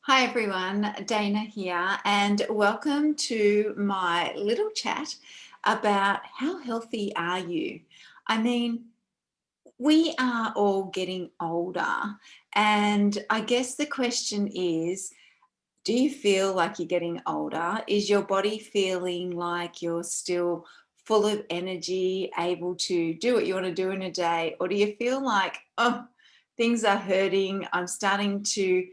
Hi everyone, Dana here, and welcome to my little chat about how healthy are you? I mean, we are all getting older, and I guess the question is, do you feel like you're getting older? Is your body feeling like you're still full of energy, able to do what you want to do in a day? Or do you feel like, oh, things are hurting? I'm starting to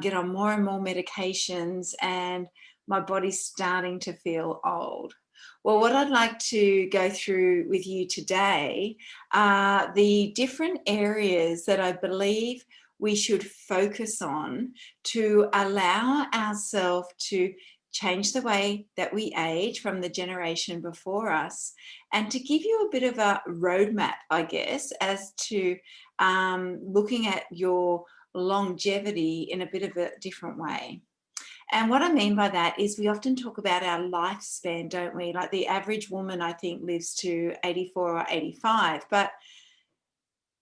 get on more and more medications, and my body's starting to feel old. Well, what I'd like to go through with you today are the different areas that I believe we should focus on to allow ourselves to change the way that we age from the generation before us, and to give you a bit of a roadmap, I guess, as to looking at your longevity in a bit of a different way. And what I mean by that is we often talk about our lifespan, don't we? Like the average woman, I think, lives to 84 or 85, but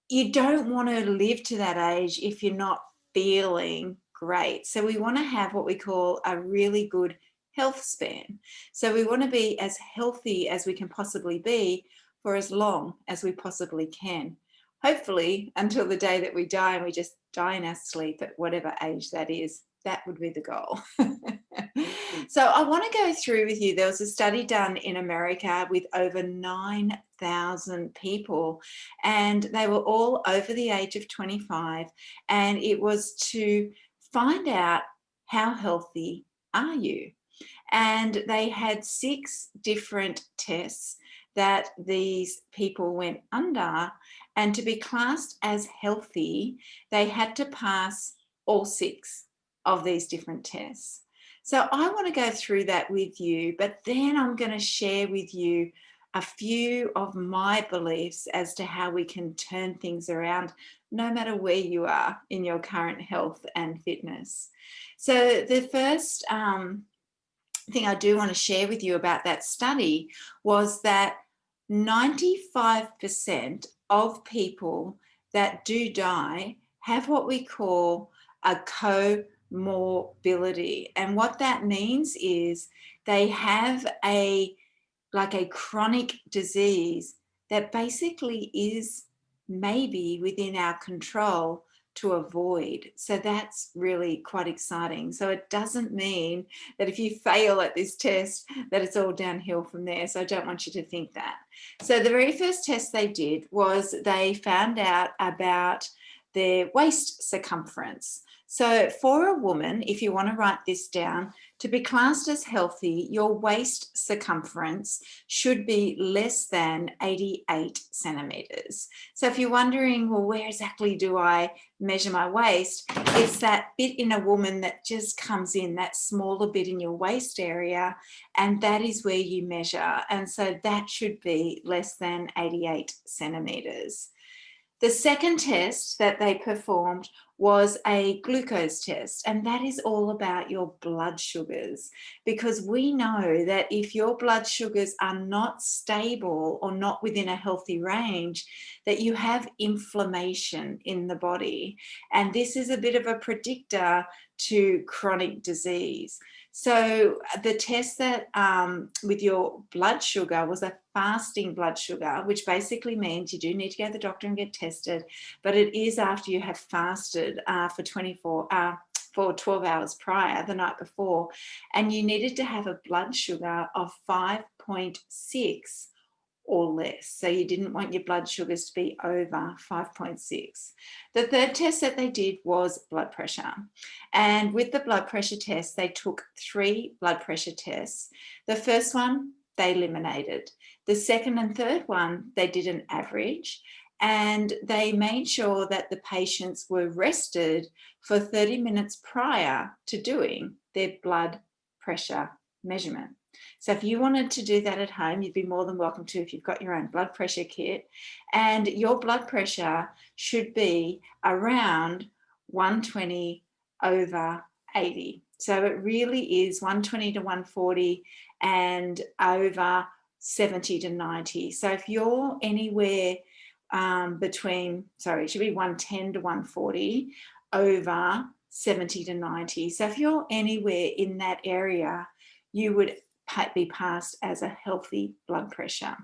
you don't want to live to that age if you're not feeling great. So we want to have what we call a really good health span. So we want to be as healthy as we can possibly be for as long as we possibly can. Hopefully until the day that we die, and we just die in our sleep at whatever age that is. That would be the goal. So I want to go through with you. There was a study done in America with over 9,000 people, and they were all over the age of 25, and it was to find out how healthy are you. And they had 6 different tests that these people went under, and to be classed as healthy, they had to pass all 6 of these different tests. So I want to go through that with you, but then I'm going to share with you a few of my beliefs as to how we can turn things around no matter where you are in your current health and fitness. So the first thing I do want to share with you about that study was that 95% of people that do die have what we call a comorbidity. And what that means is they have a chronic disease that basically is maybe within our control to avoid. So that's really quite exciting. So it doesn't mean that if you fail at this test that it's all downhill from there. So I don't want you to think that. So the very first test they did was they found out about their waist circumference. So for a woman, if you want to write this down, to be classed as healthy, your waist circumference should be less than 88 centimeters. So if you're wondering, well, where exactly do I measure my waist? It's that bit in a woman that just comes in, that smaller bit in your waist area, and that is where you measure. And so that should be less than 88 centimeters. The second test that they performed was a glucose test, and that is all about your blood sugars, because we know that if your blood sugars are not stable or not within a healthy range, that you have inflammation in the body, and this is a bit of a predictor to chronic disease. So the test that with your blood sugar was a fasting blood sugar, which basically means you do need to go to the doctor and get tested, but it is after you have fasted for 12 hours prior, the night before, and you needed to have a blood sugar of 5.6 or less. So you didn't want your blood sugars to be over 5.6. The third test that they did was blood pressure. And with the blood pressure test, they took 3 blood pressure tests. The first one, they eliminated. The second and third one, they did an average. And they made sure that the patients were rested for 30 minutes prior to doing their blood pressure measurement. So if you wanted to do that at home, you'd be more than welcome to if you've got your own blood pressure kit. And your blood pressure should be around 120 over 80. So it really is 120 to 140 and over 70 to 90. So if you're anywhere it should be 110 to 140 over 70 to 90. So if you're anywhere in that area, you would be passed as a healthy blood pressure.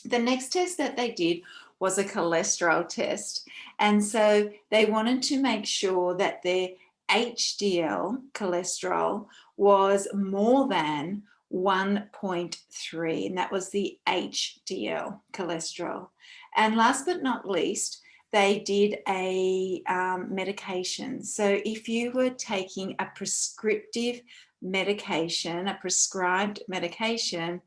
The next test that they did was a cholesterol test. And so they wanted to make sure that their HDL cholesterol was more than 1.3, and that was the HDL cholesterol. And last but not least, they did a medication. So if you were taking a prescriptive medication, a prescribed medication,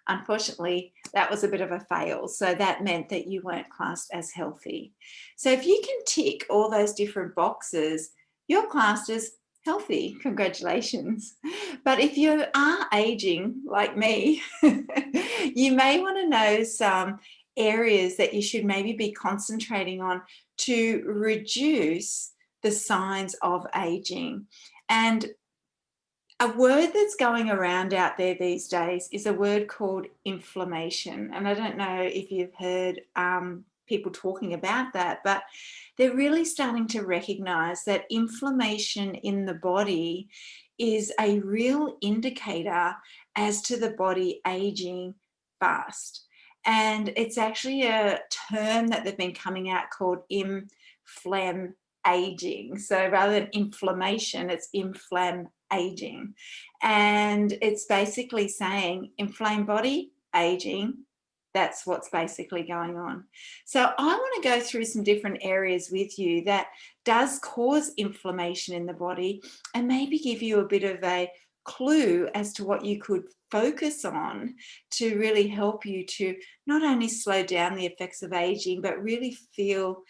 unfortunately, that was a bit of a fail. So that meant that you weren't classed as healthy. So if you can tick all those different boxes, you're classed as healthy. Congratulations. But if you are aging like me, you may want to know some areas that you should maybe be concentrating on to reduce the signs of aging. And a word that's going around out there these days is a word called inflammation. And I don't know if you've heard people talking about that, but they're really starting to recognize that inflammation in the body is a real indicator as to the body aging fast. And it's actually a term that they've been coming out called inflammaging. So rather than inflammation, it's aging. And it's basically saying inflamed body, aging. That's what's basically going on. So I want to go through some different areas with you that does cause inflammation in the body, and maybe give you a bit of a clue as to what you could focus on to really help you to not only slow down the effects of aging, but really feel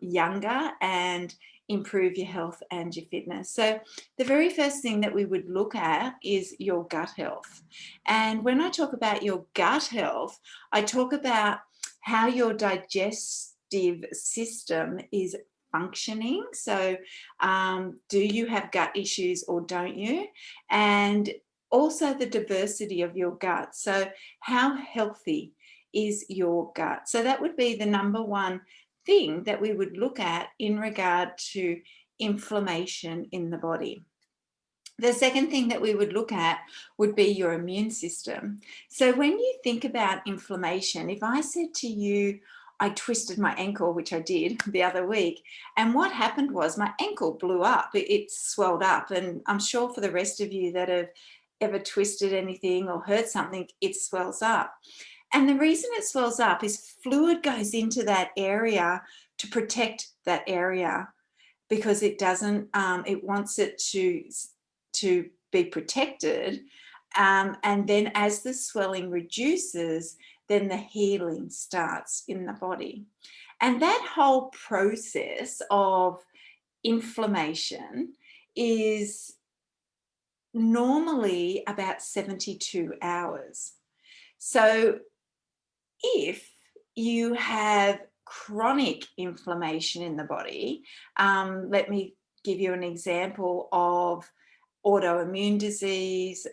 younger and improve your health and your fitness. So the very first thing that we would look at is your gut health. And when I talk about your gut health, I talk about how your digestive system is functioning. So do you have gut issues or don't you? And also the diversity of your gut. So how healthy is your gut? So that would be the number one thing that we would look at in regard to inflammation in the body. The second thing that we would look at would be your immune system. So when you think about inflammation, if I said to you, I twisted my ankle, which I did the other week, and what happened was my ankle blew up, it swelled up. And I'm sure for the rest of you that have ever twisted anything or hurt something, it swells up. And the reason it swells up is fluid goes into that area to protect that area, because it doesn't, it wants it to be protected. And then as the swelling reduces, then the healing starts in the body. And that whole process of inflammation is normally about 72 hours. So if you have chronic inflammation in the body, let me give you an example of autoimmune disease,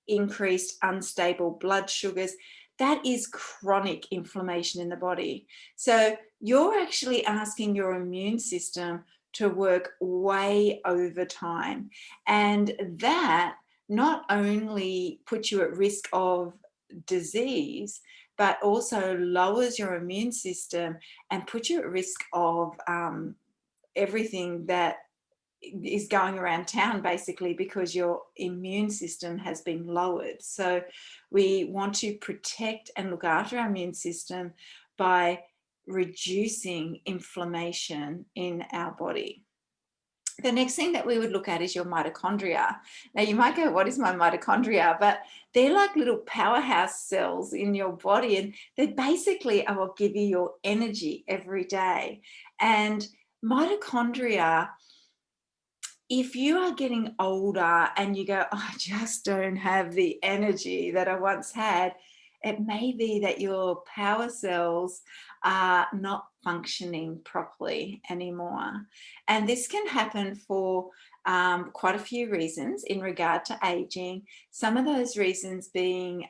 increased unstable blood sugars. That is chronic inflammation in the body. So you're actually asking your immune system to work way over time. And that not only puts you at risk of disease, but also lowers your immune system and puts you at risk of everything that is going around town, basically, because your immune system has been lowered. So we want to protect and look after our immune system by reducing inflammation in our body. The next thing that we would look at is your mitochondria. Now you might go, what is my mitochondria? But they're like little powerhouse cells in your body, and they basically are what give you your energy every day. And mitochondria, if you are getting older and you go, oh, I just don't have the energy that I once had, it may be that your power cells are not functioning properly anymore. And this can happen for quite a few reasons in regard to aging. Some of those reasons being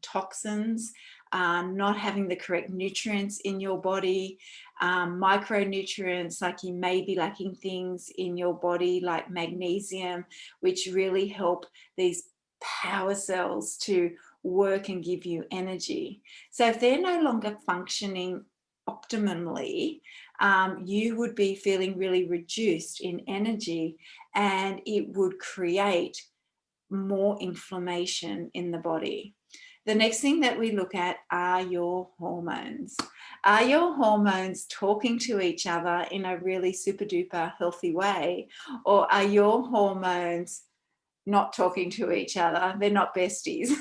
toxins, not having the correct nutrients in your body, micronutrients, like you may be lacking things in your body like magnesium, which really help these power cells to work and give you energy. So if they're no longer functioning optimally, you would be feeling really reduced in energy, and it would create more inflammation in the body. The next thing that we look at are your hormones. Are your hormones talking to each other in a really super duper healthy way, or are your hormones not talking to each other? They're not besties.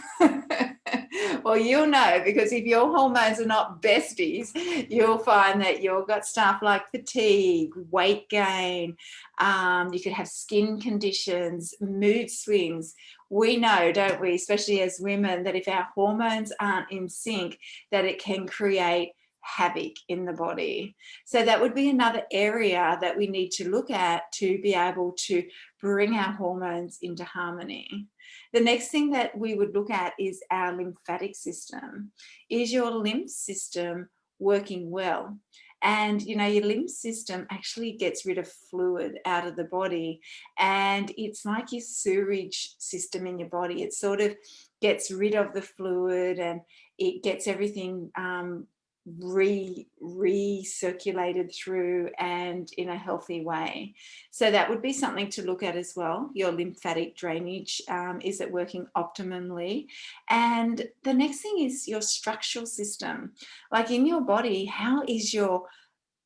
Well, you'll know, because if your hormones are not besties, you'll find that you've got stuff like fatigue, weight gain, you could have skin conditions, mood swings. We know, don't we, especially as women, that if our hormones aren't in sync, that it can create havoc in the body. So that would be another area that we need to look at to be able to bring our hormones into harmony. The next thing that we would look at is our lymphatic system. Is your lymph system working well? And you know, your lymph system actually gets rid of fluid out of the body, and it's like your sewage system in your body. It sort of gets rid of the fluid, and it gets everything recirculated through and in a healthy way. So that would be something to look at as well. Your lymphatic drainage, is it working optimally? And the next thing is your structural system. Like in your body, how is your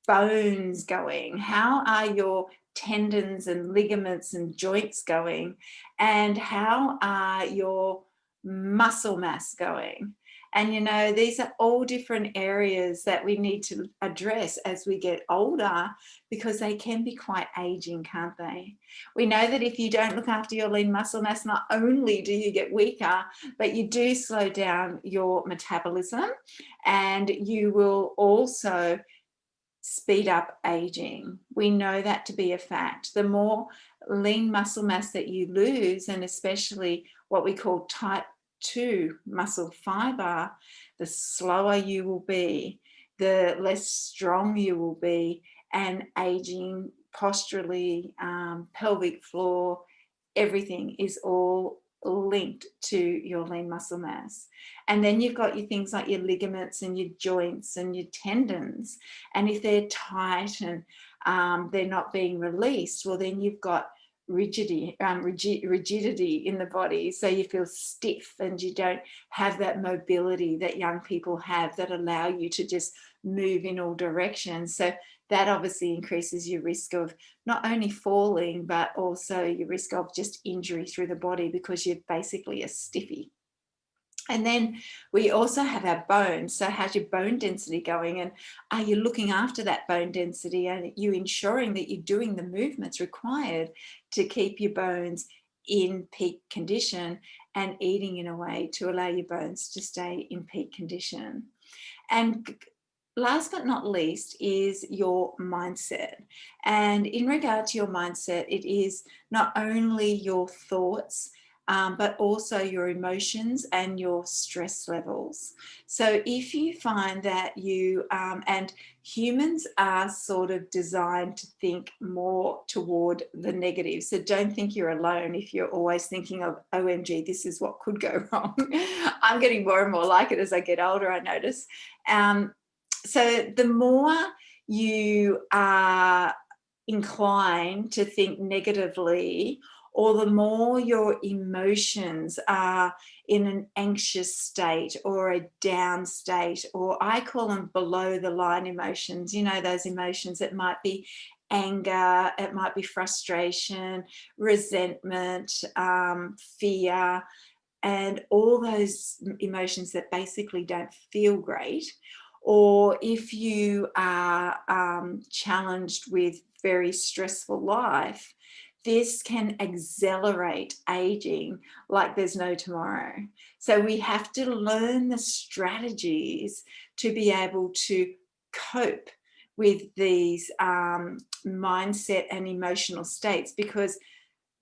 bones going? How are your tendons and ligaments and joints going? And how are your muscle mass going? And, you know, these are all different areas that we need to address as we get older, because they can be quite aging, can't they? We know that if you don't look after your lean muscle mass, not only do you get weaker, but you do slow down your metabolism, and you will also speed up aging. We know that to be a fact. The more lean muscle mass that you lose, and especially what we call type 2 muscle fiber, the slower you will be, the less strong you will be, and aging posturally, pelvic floor, everything is all linked to your lean muscle mass. And then you've got your things like your ligaments and your joints and your tendons. And if they're tight and they're not being released, well, then you've got rigidity in the body. So you feel stiff and you don't have that mobility that young people have that allow you to just move in all directions. So that obviously increases your risk of not only falling, but also your risk of just injury through the body, because you're basically a stiffy. And then we also have our bones. So how's your bone density going? And are you looking after that bone density? And are you ensuring that you're doing the movements required to keep your bones in peak condition, and eating in a way to allow your bones to stay in peak condition? And last but not least is your mindset. And in regard to your mindset, it is not only your thoughts, but also your emotions and your stress levels. So if you find that you, and humans are sort of designed to think more toward the negative. So don't think you're alone if you're always thinking of, OMG, this is what could go wrong. I'm getting more and more like it as I get older, I notice. So the more you are inclined to think negatively, or the more your emotions are in an anxious state or a down state, or I call them below the line emotions, you know, those emotions that might be anger, it might be frustration, resentment, fear, and all those emotions that basically don't feel great. Or if you are challenged with very stressful life, this can accelerate aging like there's no tomorrow. So we have to learn the strategies to be able to cope with these mindset and emotional states, because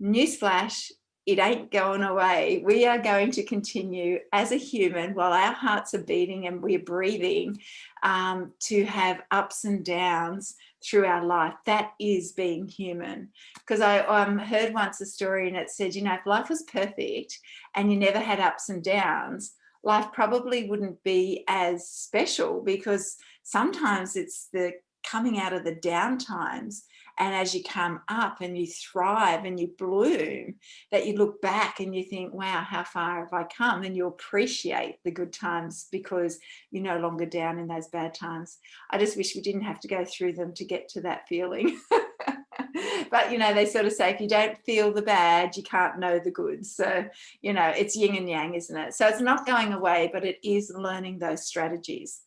newsflash, it ain't going away. We are going to continue as a human while our hearts are beating and we're breathing, to have ups and downs through our life. That is being human. Because I heard once a story and it said, if life was perfect and you never had ups and downs, life probably wouldn't be as special, because sometimes it's the coming out of the down times, and as you come up and you thrive and you bloom, that you look back and you think, wow, how far have I come? And you appreciate the good times because you're no longer down in those bad times. I just wish we didn't have to go through them to get to that feeling. But, they sort of say, if you don't feel the bad, you can't know the good. So, it's yin and yang, isn't it? So it's not going away, but it is learning those strategies.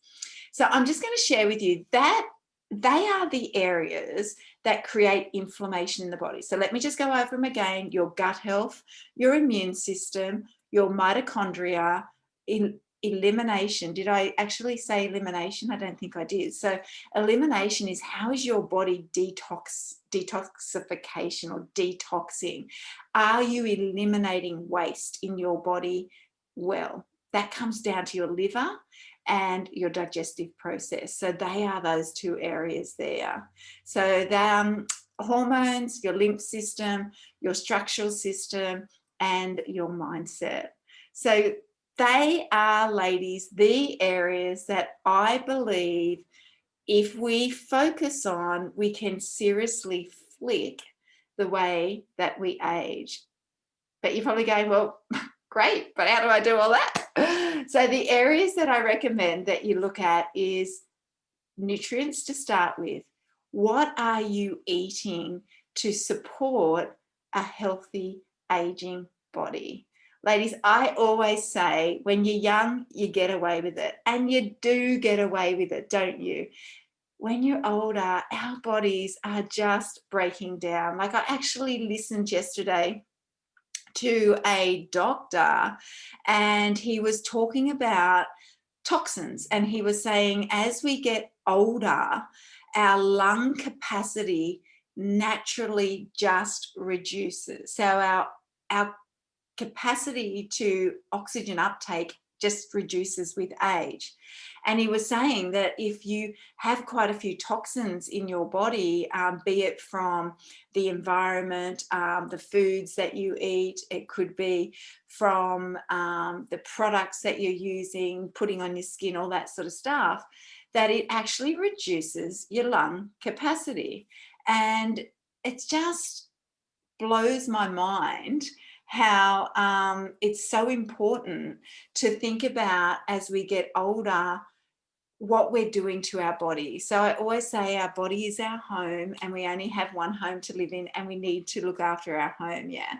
So I'm just going to share with you that they are the areas that create inflammation in the body. So let me just go over them again. Your gut health, your immune system, your mitochondria, elimination. Did I actually say elimination? I don't think I did. So elimination is, how is your body detoxification or detoxing? Are you eliminating waste in your body? Well, that comes down to your liver and your digestive process. So they are those two areas there. So the hormones, your lymph system, your structural system, and your mindset. So they are, ladies, the areas that I believe if we focus on, we can seriously flick the way that we age. But you're probably going, well, great, but how do I do all that? So the areas that I recommend that you look at is nutrients to start with. What are you eating to support a healthy aging body? Ladies, I always say, when you're young, you get away with it. And you do get away with it, don't you? When you're older, our bodies are just breaking down. Like, I actually listened yesterday to a doctor, and he was talking about toxins, and he was saying, as we get older, our lung capacity naturally just reduces. So our capacity to oxygen uptake just reduces with age. And he was saying that if you have quite a few toxins in your body, be it from the environment, the foods that you eat, it could be from the products that you're using, putting on your skin, all that sort of stuff, that it actually reduces your lung capacity. And it just blows my mind how it's so important to think about, as we get older, what we're doing to our body. So I always say our body is our home, and we only have one home to live in, and we need to look after our home. Yeah.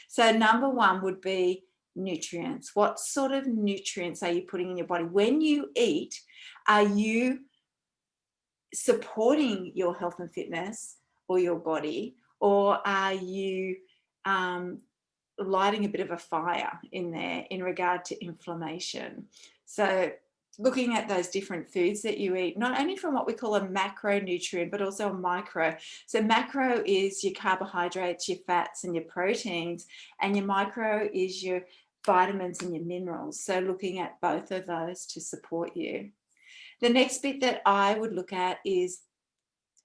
So number one would be nutrients. What sort of nutrients are you putting in your body? When you eat, are you supporting your health and fitness or your body, or are you lighting a bit of a fire in there in regard to inflammation? So looking at those different foods that you eat, not only from what we call a macronutrient, but also a micro. So macro is your carbohydrates, your fats, and your proteins, and your micro is your vitamins and your minerals. So looking at both of those to support you. The next bit that I would look at is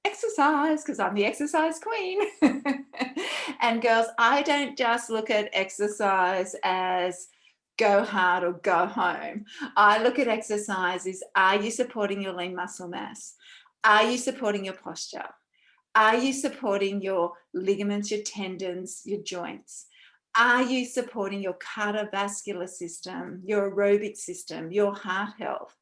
exercise, because I'm the exercise queen. And girls, I don't just look at exercise as go hard or go home. I look at exercise as, are you supporting your lean muscle mass? Are you supporting your posture? Are you supporting your ligaments, your tendons, your joints? Are you supporting your cardiovascular system, your aerobic system, your heart health?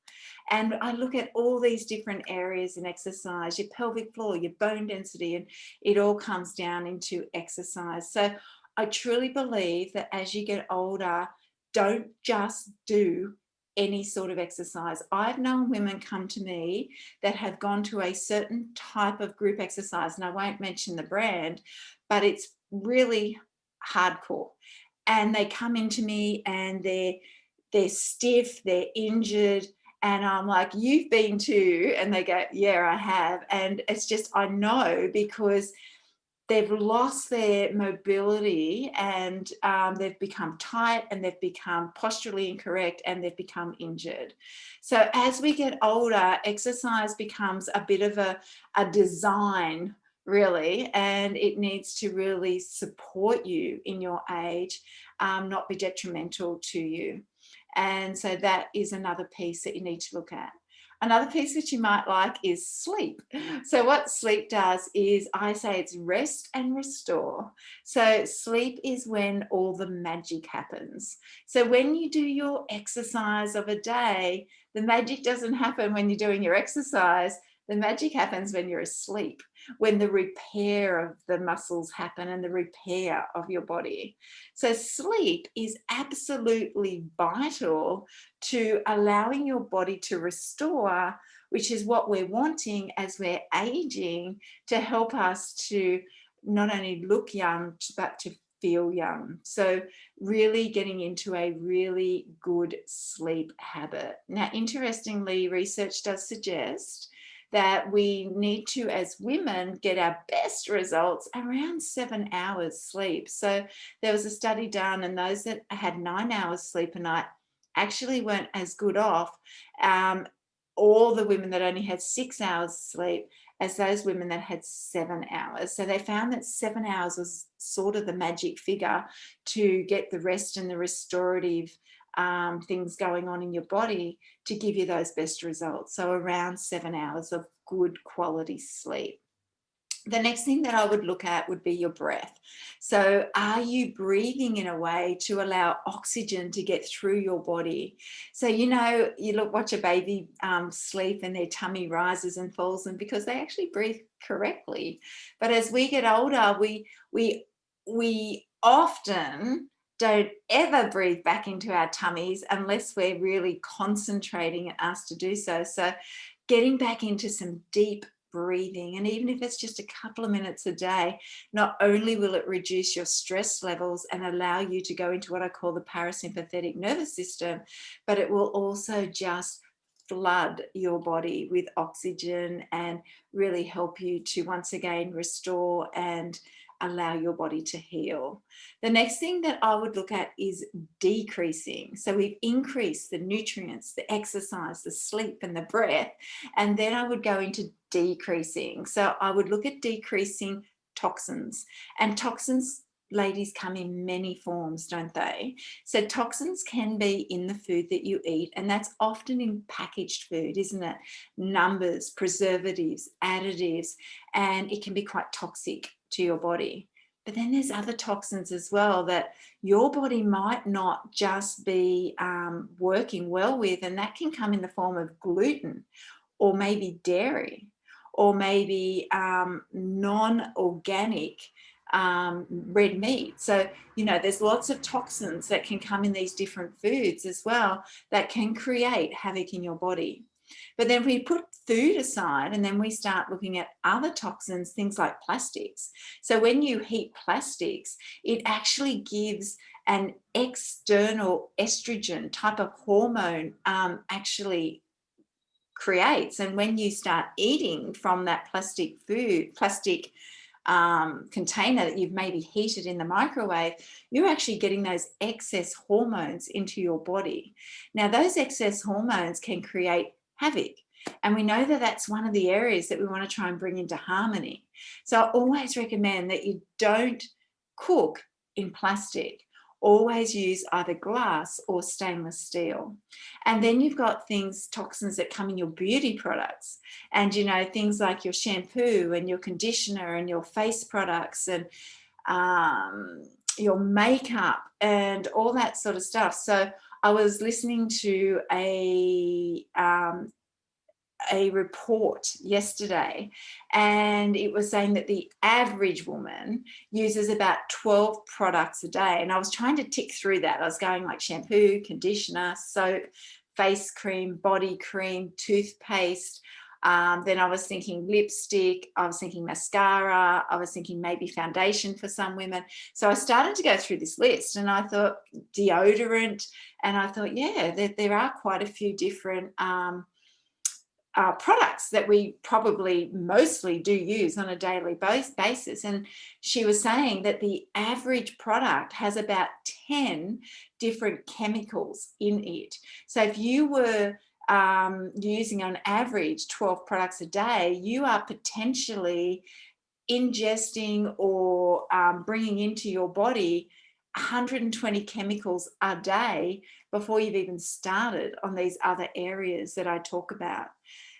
And I look at all these different areas in exercise, your pelvic floor, your bone density, and it all comes down into exercise. So I truly believe that as you get older, don't just do any sort of exercise. I've known women come to me that have gone to a certain type of group exercise, and I won't mention the brand, but it's really hardcore. And they come into me and they're stiff, they're injured, and I'm like, you've been to? And they go, yeah, I have. And it's just, I know, because they've lost their mobility, and they've become tight, and they've become posturally incorrect, and they've become injured. So as we get older, exercise becomes a bit of a design, really, and it needs to really support you in your age, not be detrimental to you. And so that is another piece that you need to look at. Another piece that you might like is sleep. So what sleep does is, I say, it's rest and restore. So sleep is when all the magic happens. So when you do your exercise of a day, the magic doesn't happen when you're doing your exercise. The magic happens when you're asleep, when the repair of the muscles happen and the repair of your body. So sleep is absolutely vital to allowing your body to restore, which is what we're wanting as we're aging, to help us to not only look young, but to feel young. So really getting into a really good sleep habit. Now, interestingly, research does suggest that we need to, as women, get our best results around 7 hours sleep. So there was a study done, and those that had 9 hours sleep a night actually weren't as good off, all the women that only had 6 hours sleep, as those women that had 7 hours. So they found that 7 hours was sort of the magic figure to get the rest and the restorative things going on in your body to give you those best results. So around 7 hours of good quality sleep. The next thing that I would look at would be your breath. So are you breathing in a way to allow oxygen to get through your body? So, you know, watch a baby sleep, and their tummy rises and falls, and because they actually breathe correctly. But as we get older, we often don't ever breathe back into our tummies unless we're really concentrating and asked to do so. So getting back into some deep breathing, and even if it's just a couple of minutes a day, not only will it reduce your stress levels and allow you to go into what I call the parasympathetic nervous system, but it will also just flood your body with oxygen and really help you to once again restore and allow your body to heal. The next thing that I would look at is decreasing. So we've increased the nutrients, the exercise, the sleep, and the breath, and then I would go into decreasing. So I would look at decreasing toxins. And toxins, ladies, come in many forms, don't they? So toxins can be in the food that you eat, and that's often in packaged food, isn't it? Numbers, preservatives, additives, and it can be quite toxic to your body. But then there's other toxins as well that your body might not just be working well with, and that can come in the form of gluten, or maybe dairy, or maybe non-organic red meat. So, you know, there's lots of toxins that can come in these different foods as well that can create havoc in your body. But then we put food aside, and then we start looking at other toxins, things like plastics. So when you heat plastics, it actually gives an external estrogen type of hormone actually creates. And when you start eating from that plastic container that you've maybe heated in the microwave, you're actually getting those excess hormones into your body. Now, those excess hormones can create havoc. And we know that that's one of the areas that we want to try and bring into harmony. So I always recommend that you don't cook in plastic. Always use either glass or stainless steel. And then you've got toxins that come in your beauty products. And, you know, things like your shampoo and your conditioner and your face products and your makeup and all that sort of stuff. So I was listening to a report yesterday, and it was saying that the average woman uses about 12 products a day. And I was trying to tick through that. I was going like shampoo, conditioner, soap, face cream, body cream, toothpaste. Then I was thinking lipstick, I was thinking mascara, I was thinking maybe foundation for some women. So I started to go through this list, and I thought deodorant, and I thought, yeah, there are quite a few different products that we probably mostly do use on a daily basis. And she was saying that the average product has about 10 different chemicals in it. So if you were using on average 12 products a day, you are potentially ingesting or bringing into your body 120 chemicals a day before you've even started on these other areas that I talk about.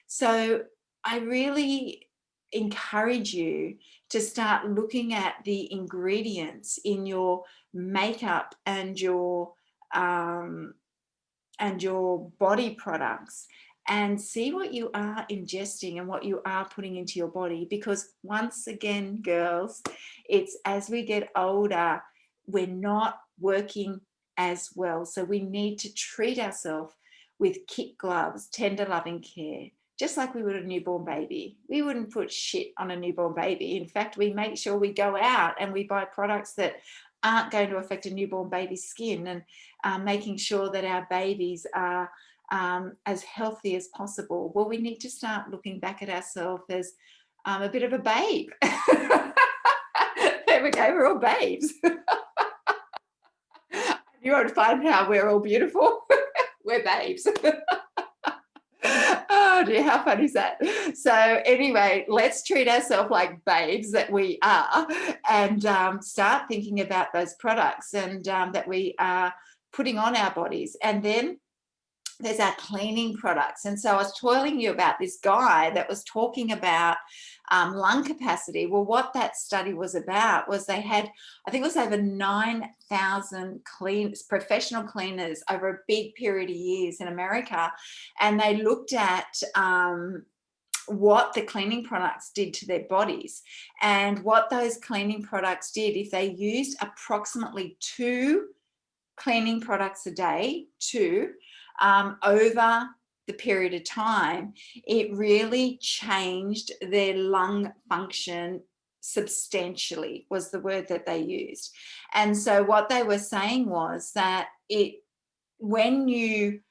So I really encourage you to start looking at the ingredients in your makeup and your body products, and see what you are ingesting and what you are putting into your body. Because once again, girls, it's as we get older, we're not working as well. So we need to treat ourselves with kid gloves, tender loving care, just like we would a newborn baby. We wouldn't put shit on a newborn baby. In fact, we make sure we go out and we buy products that aren't going to affect a newborn baby's skin, and making sure that our babies are as healthy as possible. Well, we need to start looking back at ourselves as a bit of a babe. There we go, we're all babes. You won't find how we're all beautiful. We're babes. Oh dear, how funny is that? So anyway, let's treat ourselves like babes that we are, and start thinking about those products and that we are putting on our bodies. And then there's our cleaning products. And so I was telling you about this guy that was talking about lung capacity. Well, what that study was about was they had, I think it was over 9,000 professional cleaners over a big period of years in America. And they looked at what the cleaning products did to their bodies, and what those cleaning products did. If they used approximately 2 cleaning products a day, over the period of time, it really changed their lung function substantially, was the word that they used. And so what they were saying was that when you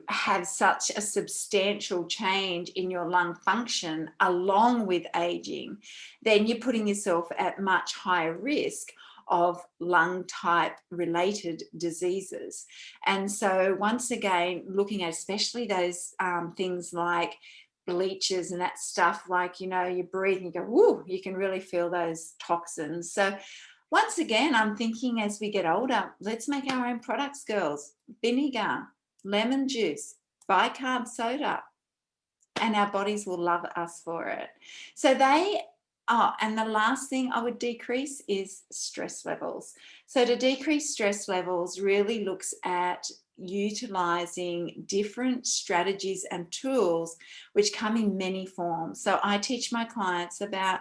have such a substantial change in your lung function along with aging, then you're putting yourself at much higher risk of lung type related diseases. And so once again, looking at especially those things like bleaches and that stuff, like, you breathe and you go, whoo, you can really feel those toxins. So once again, I'm thinking as we get older, let's make our own products, girls. Vinegar, lemon juice, bicarb soda, and our bodies will love us for it. So and the last thing I would decrease is stress levels. So to decrease stress levels really looks at utilizing different strategies and tools which come in many forms. So I teach my clients about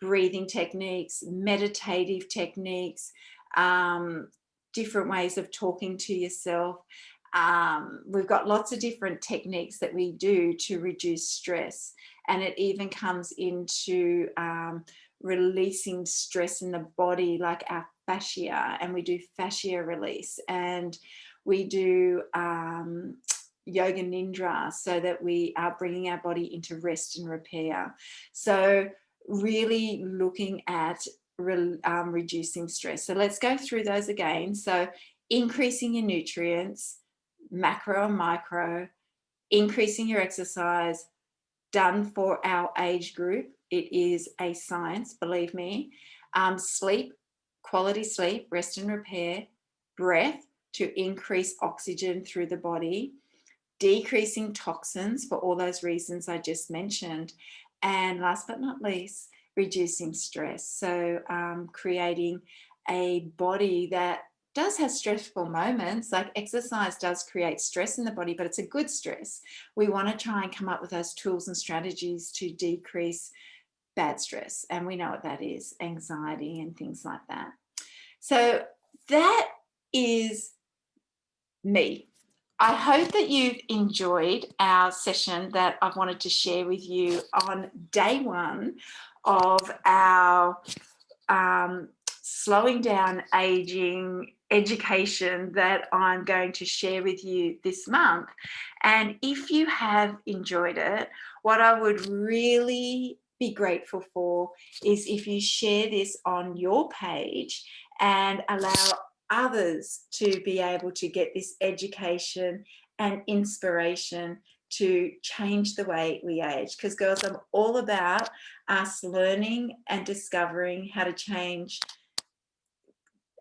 breathing techniques, meditative techniques, different ways of talking to yourself. We've got lots of different techniques that we do to reduce stress, and it even comes into releasing stress in the body, like our fascia, and we do fascia release, and we do yoga nidra, so that we are bringing our body into rest and repair. So really looking at reducing stress. So let's go through those again. So increasing your nutrients, macro and micro, increasing your exercise, done for our age group. It is a science, believe me. Sleep, quality sleep, rest and repair, breath to increase oxygen through the body, decreasing toxins for all those reasons I just mentioned, and last but not least, reducing stress. So creating a body that does have stressful moments. Like exercise does create stress in the body, but it's a good stress. We want to try and come up with those tools and strategies to decrease bad stress, and we know what that is, anxiety and things like that. So that is me. I hope that you've enjoyed our session that I've wanted to share with you on day 1 of our slowing down aging education that I'm going to share with you this month. And if you have enjoyed it, what I would really be grateful for is if you share this on your page and allow others to be able to get this education and inspiration to change the way we age. Because, girls, I'm all about us learning and discovering how to change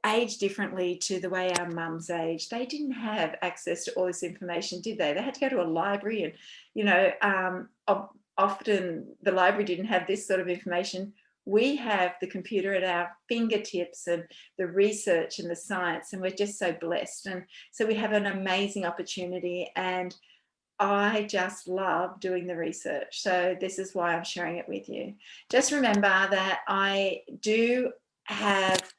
age differently to the way our mums aged. They didn't have access to all this information, did they? They had to go to a library, and often the library didn't have this sort of information. We have the computer at our fingertips and the research and the science, and we're just so blessed. And so we have an amazing opportunity, and I just love doing the research. So this is why I'm sharing it with you. Just remember that I do have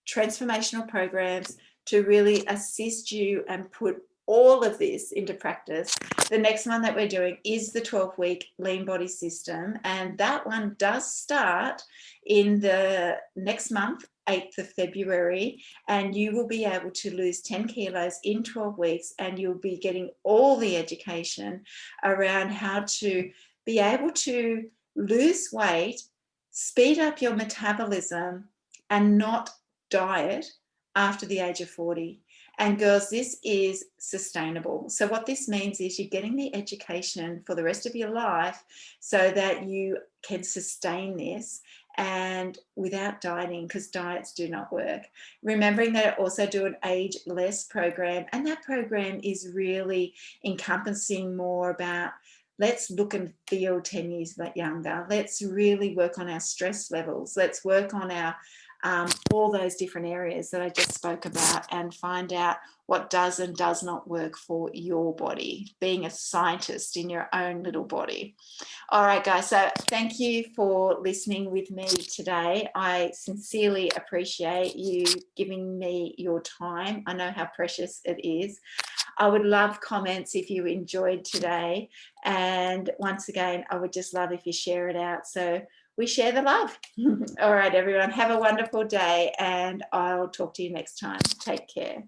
transformational programs to really assist you and put all of this into practice. The next one that we're doing is the 12-week lean body system, and that one does start in the next month, 8th of February, and you will be able to lose 10 kilos in 12 weeks, and you'll be getting all the education around how to be able to lose weight, speed up your metabolism, and not diet after the age of 40. And girls, this is sustainable. So what this means is you're getting the education for the rest of your life so that you can sustain this and without dieting, because diets do not work. Remembering that I also do an age less program, and that program is really encompassing more about let's look and feel 10 years younger. Let's really work on our stress levels. Let's work on our all those different areas that I just spoke about, and find out what does and does not work for your body, being a scientist in your own little body. All right, guys, so thank you for listening with me today. I sincerely appreciate you giving me your time. I know how precious it is. I would love comments if you enjoyed today. And once again, I would just love if you share it out. So we share the love. All right, everyone, have a wonderful day, and I'll talk to you next time. Take care.